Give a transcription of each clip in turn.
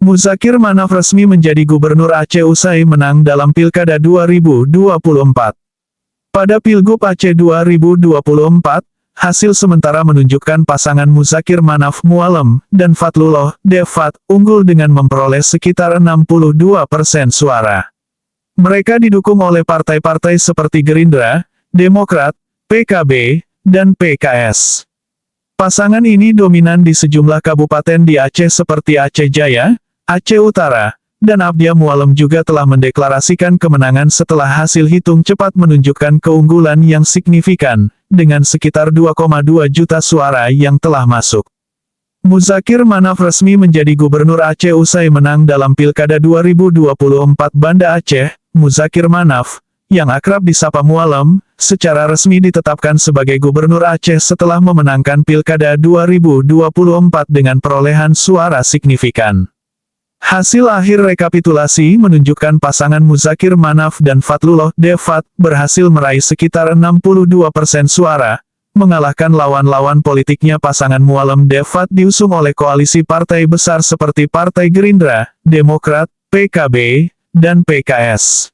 Muzakir Manaf resmi menjadi Gubernur Aceh usai menang dalam Pilkada 2024. Pada Pilgub Aceh 2024, hasil sementara menunjukkan pasangan Muzakir Manaf Mualem dan Fatlullah Devat unggul dengan memperoleh sekitar 62% suara. Mereka didukung oleh partai-partai seperti Gerindra, Demokrat, PKB, dan PKS. Pasangan ini dominan di sejumlah kabupaten di Aceh seperti Aceh Jaya, Aceh Utara, dan Abdia Mualem juga telah mendeklarasikan kemenangan setelah hasil hitung cepat menunjukkan keunggulan yang signifikan, dengan sekitar 2,2 juta suara yang telah masuk. Muzakir Manaf resmi menjadi Gubernur Aceh usai menang dalam Pilkada 2024 Banda Aceh. Muzakir Manaf, yang akrab disapa Mualem, secara resmi ditetapkan sebagai Gubernur Aceh setelah memenangkan Pilkada 2024 dengan perolehan suara signifikan. Hasil akhir rekapitulasi menunjukkan pasangan Muzakir Manaf dan Fatlullah Devat berhasil meraih sekitar 62% suara, mengalahkan lawan-lawan politiknya. Pasangan Mualem Devat diusung oleh koalisi partai besar seperti Partai Gerindra, Demokrat, PKB, dan PKS.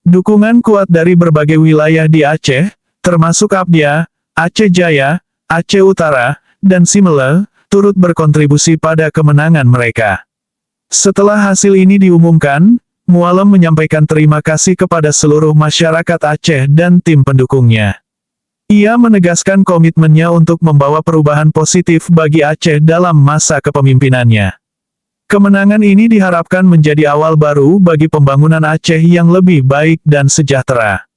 Dukungan kuat dari berbagai wilayah di Aceh, termasuk Abdia, Aceh Jaya, Aceh Utara, dan Simele, turut berkontribusi pada kemenangan mereka. Setelah hasil ini diumumkan, Mualem menyampaikan terima kasih kepada seluruh masyarakat Aceh dan tim pendukungnya. Ia menegaskan komitmennya untuk membawa perubahan positif bagi Aceh dalam masa kepemimpinannya. Kemenangan ini diharapkan menjadi awal baru bagi pembangunan Aceh yang lebih baik dan sejahtera.